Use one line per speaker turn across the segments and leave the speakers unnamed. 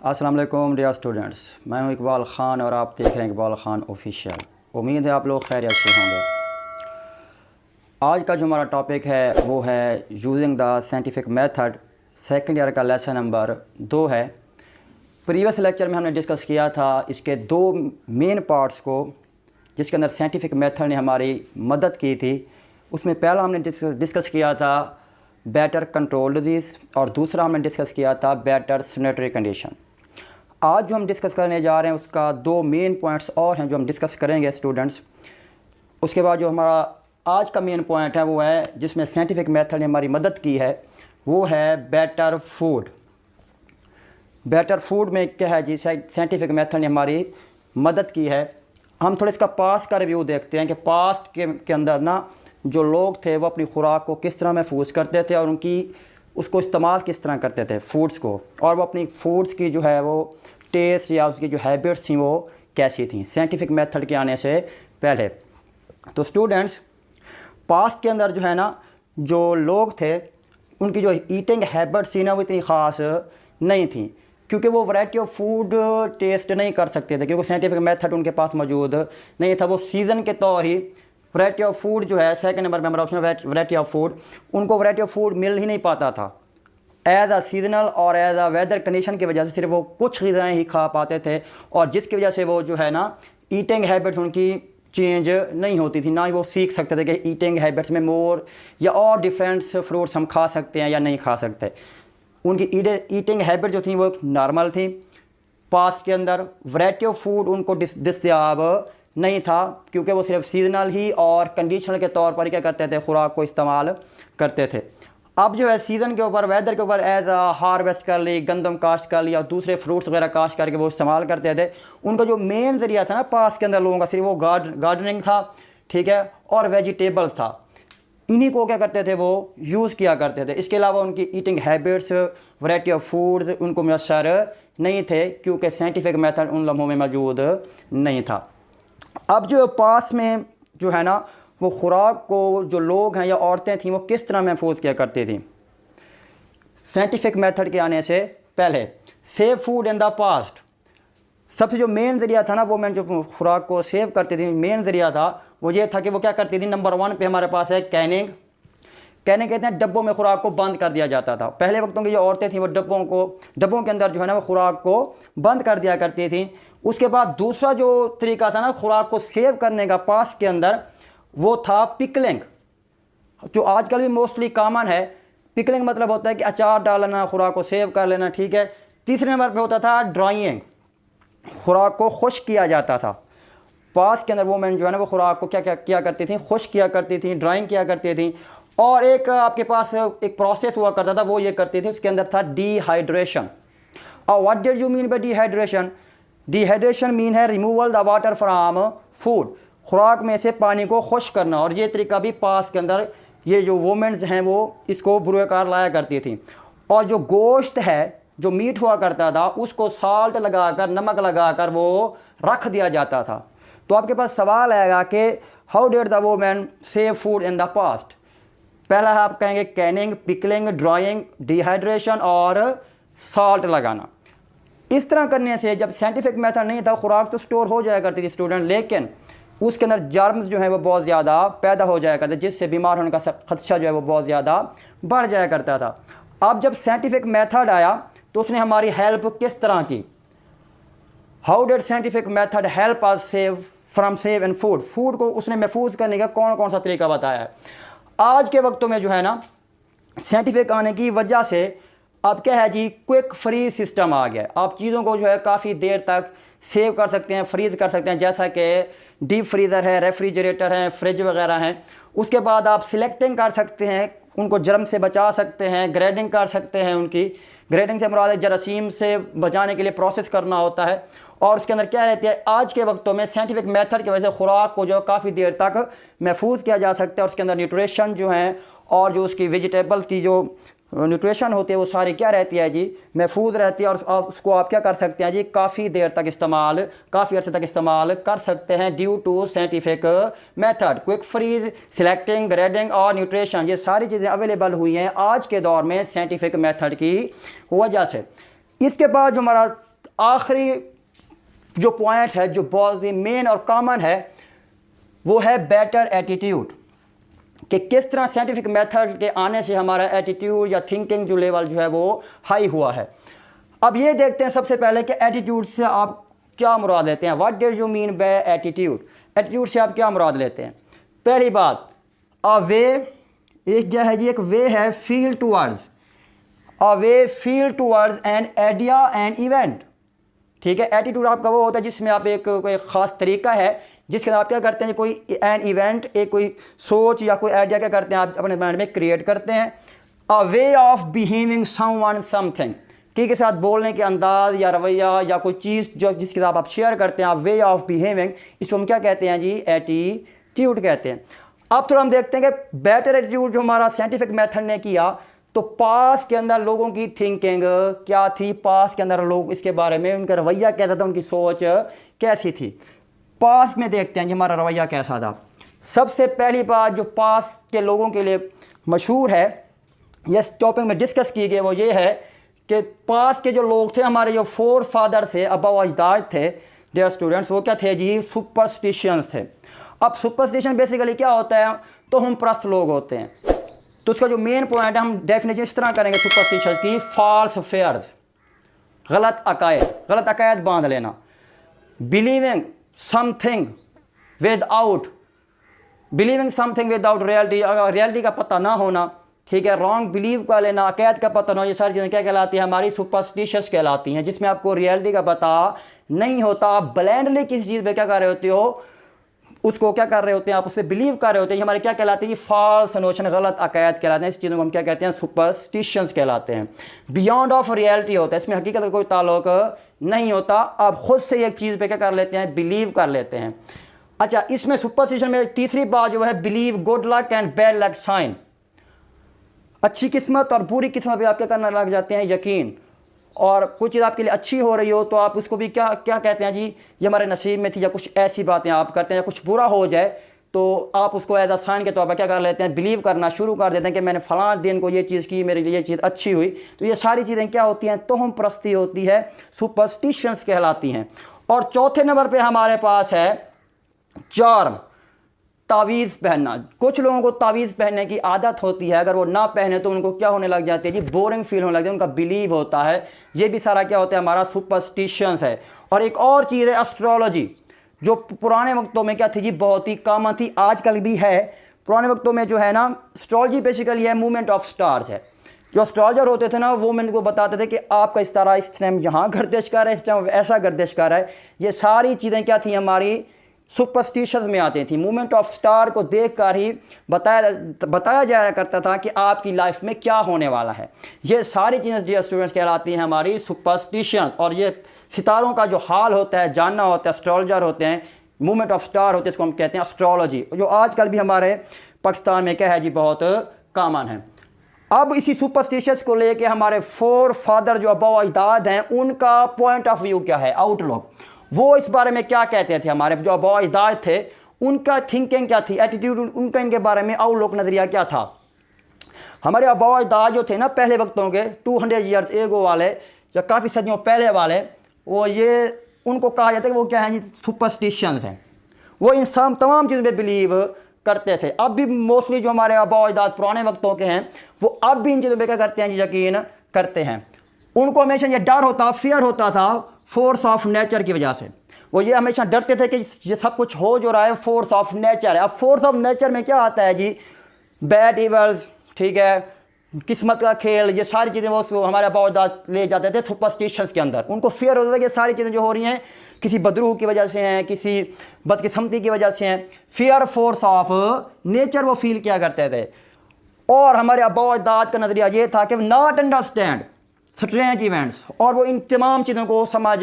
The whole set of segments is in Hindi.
अस्सलाम वालेकुम डियर स्टूडेंट्स, मैं हूं इकबाल ख़ान और आप देख रहे हैं इकबाल ख़ान ऑफिशियल। उम्मीद है आप लोग खैरियत से होंगे। आज का जो हमारा टॉपिक है वो है using the scientific method. Second year का लेसन नंबर 2 है। प्रीवियस लेक्चर में हमने डिस्कस किया था इसके दो मेन पार्ट्स को, जिसके अंदर साइंटिफिक मेथड ने हमारी मदद की थी। उसमें पहला हमने डिस्कस किया था बेटर कंट्रोल डिजीज़ और दूसरा हमने डिस्कस किया था बेटर सैनिटरी कंडीशन। आज जो हम डिस्कस करने जा रहे हैं उसका दो मेन पॉइंट्स और हैं जो हम डिस्कस करेंगे स्टूडेंट्स। उसके बाद जो हमारा आज का मेन पॉइंट है वो है जिसमें साइंटिफिक मेथड ने हमारी मदद की है, वो है बेटर फूड। बेटर फूड में क्या है जी, साइंटिफिक मेथड ने हमारी मदद की है। हम थोड़ा इसका पास्ट का रिव्यू देखते हैं कि पास्ट के अंदर ना जो लोग थे वो अपनी खुराक को किस तरह महफूज करते थे और उनकी उसको इस्तेमाल किस तरह करते थे फूड्स को, और वो अपनी फूड्स की जो है वो टेस्ट या उसकी जो हैबिट्स थी वो कैसी थी साइंटिफिक मेथड के आने से पहले। तो स्टूडेंट्स, पास्ट के अंदर जो है ना जो लोग थे उनकी जो ईटिंग हैबिट्स थी ना वो इतनी ख़ास नहीं थी, क्योंकि वो वैरायटी ऑफ फूड टेस्ट नहीं कर सकते थे, क्योंकि साइंटिफिक मेथड उनके पास मौजूद नहीं था। वो सीज़न के तौर ही वैरायटी ऑफ फूड जो है सेकंड नंबर में हमारा ऑप्शन वैरायटी ऑफ फूड, उनको वैरायटी ऑफ फूड मिल ही नहीं पाता था। एज आ सीजनल और एज आ वेदर कंडीशन की वजह से सिर्फ वो कुछ ग़िज़ाएँ ही खा पाते थे, और जिसकी वजह से वो जो है ना ईटिंग हैबिट्स उनकी चेंज नहीं होती थी, ना ही वो सीख सकते थे कि ईटिंग हैबिट्स में मोर या और डिफरेंट फ्रूट्स हम खा सकते हैं या नहीं खा सकते। उनकी ईटिंग हैबिट जो थी वो नॉर्मल थी। पास्ट के अंदर वैरायटी ऑफ फूड उनको दस्तयाब नहीं था, क्योंकि वो सिर्फ सीजनल ही और कंडीशनल के तौर पर क्या करते थे, खुराक को इस्तेमाल करते थे। अब जो है सीज़न के ऊपर, वेदर के ऊपर एज आ हार्वेस्ट कर ली, गंदम काश्त कर लिया, दूसरे फ्रूट्स वगैरह काश्त करके वो इस्तेमाल करते थे। उनका जो मेन ज़रिया था ना पास्ट के अंदर लोगों का, सिर्फ वो गार्डनिंग था, ठीक है, और वेजिटेबल्स था। इन्हीं को क्या करते थे, वो यूज़ किया करते थे। इसके अलावा उनकी eating habits, variety of foods उनको मैसर नहीं थे, क्योंकि साइंटिफिक मेथड उन लम्हों में मौजूद नहीं था। अब जो पास में जो है ना वो खुराक को जो लोग हैं या औरतें थीं वो किस तरह महफूज किया करती थी साइंटिफिक मेथड के आने से पहले। Save food in the past, सबसे जो मेन ज़रिया था ना वो मैं जो खुराक को सेव करती थी, मेन ज़रिया था वो ये था कि वो क्या करती थी। नंबर 1 पे हमारे पास है कैनिंग। कैनिंग कहते हैं डब्बों में खुराक को बंद कर दिया जाता था। पहले वक्तों की जो औरतें थीं वो डब्बों के अंदर जो है ना वो खुराक को बंद कर दिया करती थी। उसके बाद दूसरा जो तरीका था ना खुराक को सेव करने का पास्ट के अंदर, वो था पिकलिंग, जो आजकल भी मोस्टली कॉमन है। पिकलिंग मतलब होता है कि अचार डालना, खुराक को सेव कर लेना, ठीक है। तीसरे नंबर पे होता था ड्राइंग, खुराक को खुश्क किया जाता था। पास्ट के अंदर वोमेन जो है ना वो खुराक को क्या क्या किया करती थी, खुश्क किया करती थी, ड्राइंग किया करती थी। और एक आपके पास एक प्रोसेस हुआ करता था, वो ये करती थी, उसके अंदर था डिहाइड्रेशन। और what did you mean by dehydration? Dehydration mean है removal the water from food, खुराक में से पानी को खुश्क करना। और ये तरीका भी पास्ट के अंदर ये जो वोमेन्स हैं वो इसको बुरुकार लाया करती थी। और जो गोश्त है, जो मीट हुआ करता था, उसको साल्ट लगाकर, नमक लगाकर वो रख दिया जाता था। तो आपके पास सवाल आएगा कि how did the women save food in the past? पहला है आप कहेंगे कैनिंग, पिकलिंग, ड्राइंग, डिहाइड्रेशन और साल्ट लगाना। इस तरह करने से जब साइंटिफिक मेथड नहीं था, खुराक तो स्टोर हो जाया करती थी स्टूडेंट, लेकिन उसके अंदर जर्म्स जो है वो बहुत ज़्यादा पैदा हो जाया करते, जिससे बीमार होने का खदशा जो है वो बहुत ज़्यादा बढ़ जाया करता था। अब जब साइंटिफिक मेथड आया तो उसने हमारी हेल्प किस तरह की? How did scientific method help us save from save and food? Food को उसने महफूज करने का कौन कौन सा तरीका बताया है। आज के वक्तों में जो है ना साइंटिफिक आने की वजह से अब क्या है जी, क्विक फ्रीज सिस्टम आ गया। आप चीज़ों को जो है काफ़ी देर तक सेव कर सकते हैं, फ्रीज़ कर सकते हैं, जैसा कि डीप फ्रीज़र है, रेफ्रिजरेटर है, फ्रिज वगैरह हैं। उसके बाद आप सिलेक्टिंग कर सकते हैं, उनको जर्म से बचा सकते हैं, ग्रेडिंग कर सकते हैं। उनकी ग्रेडिंग से मुराद जरासीम से बचाने के लिए प्रोसेस करना होता है। और उसके अंदर क्या रहती है, आज के वक्तों में साइंटिफिक मेथड की वजह से खुराक को जो काफ़ी देर तक महफूज किया जा सकता है। और उसके अंदर न्यूट्रिशन जो है और जो उसकी वेजिटेबल्स की जो न्यूट्रिशन होती है वो सारी क्या रहती है जी, महफूज रहती है। और उसको आप क्या कर सकते हैं जी, काफ़ी देर तक इस्तेमाल, काफ़ी अर्से तक इस्तेमाल कर सकते हैं due to scientific method. Quick freeze, selecting, grading और न्यूट्रिशन, ये सारी चीज़ें अवेलेबल हुई हैं आज के दौर में साइंटिफिक मेथड की वजह से। इसके बाद जो हमारा आखिरी जो पॉइंट है जो बहुत ही मेन और कॉमन है वो है बेटर एटीट्यूड, कि किस तरह साइंटिफिक मेथड के आने से हमारा एटीट्यूड या थिंकिंग जो लेवल जो है वो हाई हुआ है। अब ये देखते हैं सबसे पहले कि एटीट्यूड से आप क्या मुराद लेते हैं। What does you mean bye attitude, attitude से आप क्या मुराद लेते हैं। पहली बात, अ वे, एक क्या है जी, एक वे है feel towards, a way feel towards an idea and event. ठीक है, एटीट्यूड आपका वो होता है जिसमें आप एक कोई ख़ास तरीका है जिसके आप क्या करते हैं, कोई एन इवेंट, एक कोई सोच या कोई आइडिया क्या करते हैं आप अपने माइंड में क्रिएट करते हैं। A way of behaving someone something, किसी के साथ बोलने के अंदाज या रवैया या कोई चीज़ जो जिसके साथ आप शेयर करते हैं, आप वे ऑफ बिहेविंग, इसको हम क्या कहते हैं जी, एटीट्यूड कहते हैं। अब थोड़ा हम देखते हैं कि बेटर एटीट्यूड जो हमारा साइंटिफिक मेथड ने किया, तो पास के अंदर लोगों की थिंकिंग क्या थी, पास के अंदर लोग इसके बारे में उनका रवैया कैसा था, उनकी सोच कैसी थी। पास में देखते हैं कि हमारा रवैया कैसा था। सबसे पहली बात जो पास के लोगों के लिए मशहूर है, इस टॉपिक में डिस्कस की गई, वो ये है कि पास के जो लोग थे, हमारे जो फोर फादर थे, अब्बा अजदाद थे, डियर स्टूडेंट्स, वो क्या थे जी, सुपरस्टिशियंस थे। अब सुपरस्टिशन बेसिकली क्या होता है, तो हम प्रस्त लोग होते हैं। तो उसका जो मेन पॉइंट है, हम डेफिनेशन इस तरह करेंगे सुपरस्टिशन की, फॉल्स फेयर्स, गलत अकायद बांध लेना, बिलीविंग समथिंग विदाउट रियलिटी, अगर रियलिटी का पता ना होना, ठीक है, रॉन्ग बिलीव कर लेना, अकायद का पता ना हो, ये सारी चीज़ें क्या कहलाती हैं, हमारी सुपरस्टिशियस कहलाती हैं, जिसमें आपको रियलिटी का पता नहीं होता, आप ब्लाइंडली किसी चीज़ पे क्या कर रहे होते हो, उसको क्या कर रहे होते हैं, आप उस पर बिलीव कर रहे होते हैं। हमारे क्या कहलाते हैं, फॉल्स नोशन, गलत अकायद कहलाते हैं। इस चीज़ों को हम क्या कहते हैं, सुपरस्टिशंस कहलाते हैं। बियॉन्ड ऑफ रियलिटी होता है, इसमें हकीकत का कोई ताल्लुक नहीं होता, आप खुद से एक चीज़ पे क्या कर लेते हैं, बिलीव कर लेते हैं। अच्छा, इसमें सुपरस्टिशन में तीसरी बात जो है, believe good luck and bad luck sign, अच्छी किस्मत और बुरी किस्मत पे आप क्या करना लग जाते हैं, यकीन। और कुछ चीज़ आपके लिए अच्छी हो रही हो तो आप उसको भी क्या क्या कहते हैं जी, ये हमारे नसीब में थी, या कुछ ऐसी बातें आप करते हैं, या कुछ बुरा हो जाए तो आप उसको एज अ साइन के तौर पर क्या कर लेते हैं, बिलीव करना शुरू कर देते हैं कि मैंने फलां दिन को ये चीज़ की, मेरे लिए ये चीज़ अच्छी हुई। तो ये सारी चीज़ें क्या होती हैं, तोहम परस्ती होती है, सुपरस्टिशंस कहलाती हैं। और चौथे नंबर पर हमारे पास है चार्म, तावीज़ पहनना। कुछ लोगों को तावीज़ पहनने की आदत होती है, अगर वो ना पहने तो उनको क्या होने लग जाती है जी, बोरिंग फील होने लगती है, उनका बिलीव होता है। ये भी सारा क्या होता है, हमारा सुपरस्टिशंस है। और एक और चीज़ है एस्ट्रोलॉजी, जो पुराने वक्तों में क्या थी जी, बहुत ही कॉमन थी, आजकल भी है। पुराने वक्तों में जो है ना, एस्ट्रोलॉजी बेसिकली है मूवमेंट ऑफ स्टार्स है। जो एस्ट्रोलॉजर होते थे ना, वो मेरे को बताते थे कि आपका इस तरह इस टाइम यहाँ गर्दिश कर रहा है, इस टाइम ऐसा गर्दिश कर रहा है। ये सारी चीज़ें क्या थी, हमारी सुपरस्टिशंस में आती थी। मूवमेंट ऑफ स्टार को देखकर ही बताया जाया करता था कि आपकी लाइफ में क्या होने वाला है। ये सारी चीज़ें जो स्टूडेंट्स कहलाती हैं हमारी सुपरस्टिशन। और ये सितारों का जो हाल होता है जानना होता है, एस्ट्रोलॉजर होते हैं, मूवमेंट ऑफ स्टार होते हैं, इसको हम कहते हैं एस्ट्रोलॉजी, जो आजकल भी हमारे पाकिस्तान में क्या है जी, बहुत कॉमन है। अब इसी सुपरस्टिशंस को लेके हमारे फोर फादर जो अब्बा अजदाद हैं, उनका पॉइंट ऑफ व्यू क्या है, आउटलुक, वो इस बारे में क्या कहते थे। हमारे जो अब्बा अजदाद थे, उनका थिंकिंग क्या थी, एटीट्यूड उनका इनके बारे में आउटलुक, नज़रिया क्या था। हमारे अब्बा अजदाद जो थे ना, पहले वक्तों के 200 ईयर्स एगो वाले, या काफ़ी सदियों पहले वाले, वो ये उनको कहा जाता है कि वो क्या है जी, सुपरस्टिशंस हैं। वो इन तमाम चीज़ों पर बिलीव करते थे। अब भी मोस्टली जो हमारे अब्बा अजदाद पुराने वक्तों के हैं, वो अब भी इन चीज़ों पर क्या करते हैं जी, यकीन करते हैं। उनको हमेशा ये डर होता, फियर होता था फोर्स ऑफ नेचर की वजह से। वो ये हमेशा डरते थे कि ये सब कुछ हो जो रहा है फोर्स ऑफ नेचर है। अब फोर्स ऑफ नेचर में क्या आता है जी, बैड इवल्स, ठीक है, किस्मत का खेल, ये सारी चीज़ें वो हमारे अब्बा ले जाते थे सुपरस्टिशंस के अंदर। उनको फियर होता था कि सारी चीज़ें जो हो रही हैं किसी बदरूह की वजह से हैं, किसी बदकिस्मती की वजह से हैं। फियर फोर्स ऑफ नेचर वो फील किया करते थे। और हमारे अब्बा अजदाद का नज़रिया ये था कि नॉट अंडरस्टैंड स्ट्रेंज इवेंट्स, और वो इन तमाम चीज़ों को समझ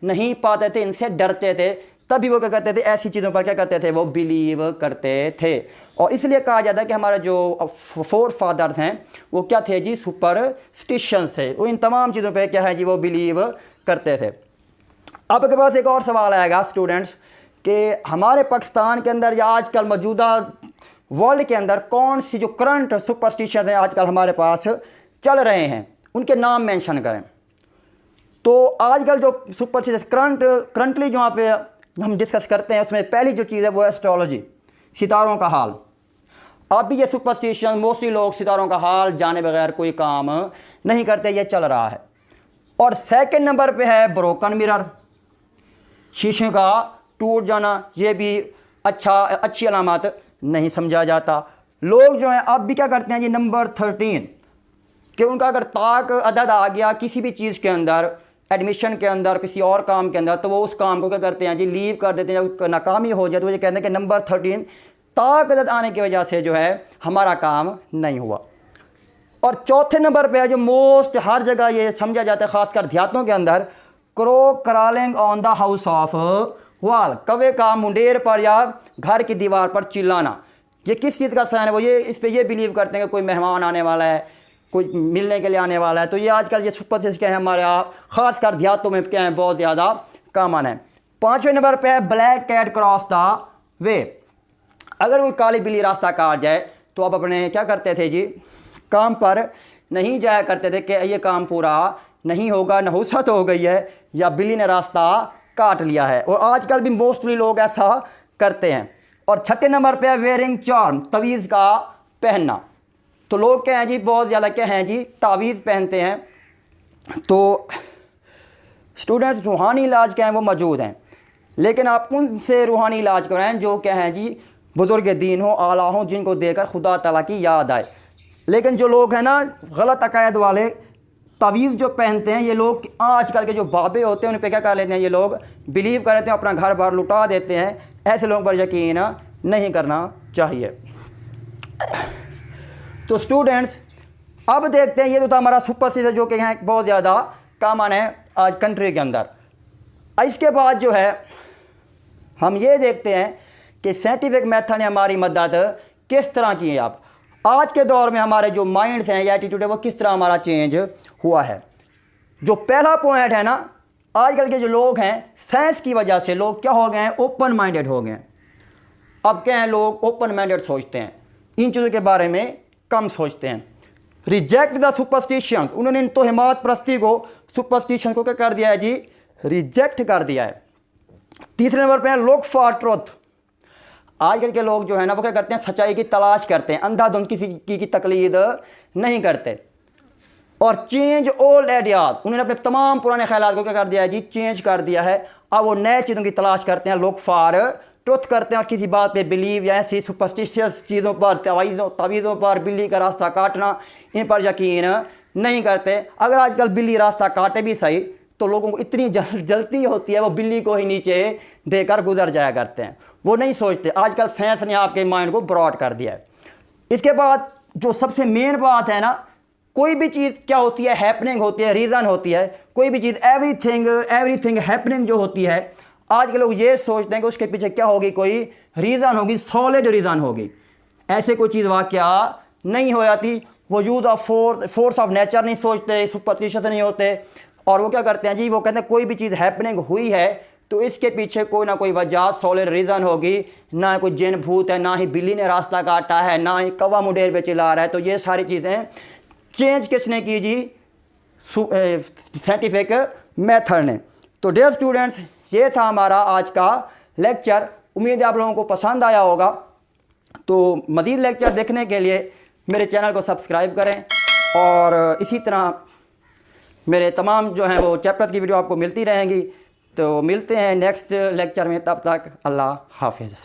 नहीं पाते थे, इनसे डरते थे, तभी वो क्या करते थे, ऐसी चीज़ों पर क्या करते थे, वो बिलीव करते थे। और इसलिए कहा जाता है कि हमारे जो फोर फादर्स हैं वो क्या थे जी, सुपरस्टिशंस थे। वो इन तमाम चीज़ों पे क्या है जी, वो बिलीव करते थे। अब आपके पास एक और सवाल आएगा स्टूडेंट्स, कि हमारे पाकिस्तान के अंदर या आजकल मौजूदा वर्ल्ड के अंदर कौन सी जो करंट सुपरस्टिशन हैं आजकल हमारे पास चल रहे हैं, उनके नाम मेंशन करें। तो आजकल जो करंटली जो यहाँ पे हम डिस्कस करते हैं उसमें पहली जो चीज़ है वो एस्ट्रोलॉजी, सितारों का हाल। अब भी ये सुपरस्टिशन, मोस्टली लोग सितारों का हाल जाने बगैर कोई काम नहीं करते, ये चल रहा है। और सेकंड नंबर पे है ब्रोकन मिरर, शीशे का टूट जाना। ये भी अच्छी अलामत नहीं समझा जाता। लोग जो हैं अब भी क्या करते हैं जी, नंबर 13 कि उनका अगर ताक अदद आ गया किसी भी चीज़ के अंदर, एडमिशन के अंदर, किसी और काम के अंदर, तो वो उस काम को क्या करते हैं जी, लीव कर देते हैं। जब नाकामी हो जाए तो वो ये कहते हैं कि नंबर 13 ताक अदद आने की वजह से जो है हमारा काम नहीं हुआ। और चौथे नंबर पे है जो मोस्ट हर जगह ये समझा जाता है, ख़ासकर देहातों के अंदर, crow crawling on the house of wall, कौवे का मुंडेर पर या घर की दीवार पर चिल्लाना। ये किस चीज़ का साइन है? वो ये इस पे ये बिलीव करते हैं कि कोई मेहमान आने वाला है, कोई मिलने के लिए आने वाला है। तो ये आजकल ये सुपरस्टिशन क्या है हमारे यहाँ ख़ासकर देहातों में क्या है, बहुत ज़्यादा कॉमन है। पाँचवें नंबर पे है black cat cross the way, अगर कोई काली बिल्ली रास्ता काट जाए तो आप अपने क्या करते थे जी, काम पर नहीं जाया करते थे कि ये काम पूरा नहीं होगा, नहुसत हो गई है या बिल्ली ने रास्ता काट लिया है। और आजकल भी मोस्टली लोग ऐसा करते हैं। और छठे नंबर पे है वेयरिंग चार्म, तवीज़ का पहनना। तो लोग क्या हैं जी, बहुत ज़्यादा क्या हैं जी, तावीज़ पहनते हैं। तो स्टूडेंट्स, रूहानी इलाज क्या है वो मौजूद हैं, लेकिन आप उनसे रूहानी इलाज कराएं जो क्या हैं जी, बुज़ुर्ग दीन हो, आला हो, जिनको देकर खुदा ताला की याद आए। लेकिन जो लोग हैं ना गलत अकायद वाले, तावीज़ जो पहनते हैं, ये लोग आजकल के जो बाबे होते हैं उन पर क्या कर लेते हैं, ये लोग बिलीव कर लेते हैं, अपना घर बार लुटा देते हैं। ऐसे लोगों पर यकीन नहीं करना चाहिए। तो स्टूडेंट्स, अब देखते हैं, ये तो था हमारा सुपरस्टिशन जो कि है बहुत ज़्यादा कॉमन है आज कंट्री के अंदर। इसके बाद जो है हम ये देखते हैं कि साइंटिफिक मेथड ने हमारी मदद किस तरह की है। आप आज के दौर में हमारे जो माइंड्स हैं या एटीट्यूड है वो किस तरह हमारा चेंज हुआ है। जो पहला पॉइंट है ना, आजकल के जो लोग हैं साइंस की वजह से लोग क्या हो गए हैं, ओपन माइंडेड हो गए हैं। अब क्या है, लोग ओपन माइंडेड सोचते हैं, इन चीज़ों के बारे में कम सोचते हैं। रिजेक्ट द सुपरस्टिशंस, उन्होंने इन तोहमात परस्ती को, सुपरस्टिशन को क्या कर दिया है जी, रिजेक्ट कर दिया है। तीसरे नंबर पे है लुक फॉर ट्रुथ, आजकल के लोग जो है ना वो क्या करते हैं, सच्चाई की तलाश करते हैं, अंधाधुंध किसी की तकलीद नहीं करते। और चेंज ओल्ड आइडियाज, उन्होंने अपने तमाम पुराने ख्यालात को क्या कर दिया है जी, चेंज कर दिया है। अब वो नए चीज़ों की तलाश करते हैं, लुक फॉर ट्रुथ करते हैं, और किसी बात पे बिलीव या ऐसी सुपरस्टिशियस चीज़ों पर, तवीज़ों पर, बिल्ली का रास्ता काटना, इन पर यकीन नहीं करते। अगर आजकल बिल्ली रास्ता काटे भी सही तो लोगों को इतनी जल्दी होती है, वो बिल्ली को ही नीचे देकर गुजर जाया करते हैं, वो नहीं सोचते। आजकल साइंस ने आपके माइंड को ब्रॉड कर दिया है। इसके बाद जो सबसे मेन बात है ना, कोई भी चीज़ क्या होती है, हैपनिंग होती है, रीज़न होती है। कोई भी चीज़ एवरीथिंग हैपनिंग जो होती है, आज के लोग ये सोचते हैं कि उसके पीछे क्या होगी, कोई रीज़न होगी, सॉलिड रीज़न होगी। ऐसे कोई चीज़ वाक़या नहीं हो जाती। वजूद ऑफ फोर्स ऑफ नेचर नहीं सोचते, सुपरस्टिशन नहीं होते। और वो क्या करते हैं जी, वो कहते हैं कोई भी चीज़ हैपनिंग हुई है तो इसके पीछे कोई ना कोई वजह, सॉलिड रीज़न होगी। ना कोई जिन भूत है, ना ही बिल्ली ने रास्ता काटा है, ना ही कौवा मुंडेर पे चिल्ला रहा है। तो ये सारी चीज़ें चेंज किसने की जी, साइंटिफिक मेथड ने। तो डियर स्टूडेंट्स, ये था हमारा आज का लेक्चर। उम्मीद है आप लोगों को पसंद आया होगा। तो मज़ीद लेक्चर देखने के लिए मेरे चैनल को सब्सक्राइब करें, और इसी तरह मेरे तमाम जो हैं वो चैप्टर्स की वीडियो आपको मिलती रहेंगी। तो मिलते हैं नेक्स्ट लेक्चर में, तब तक अल्लाह हाफिज़।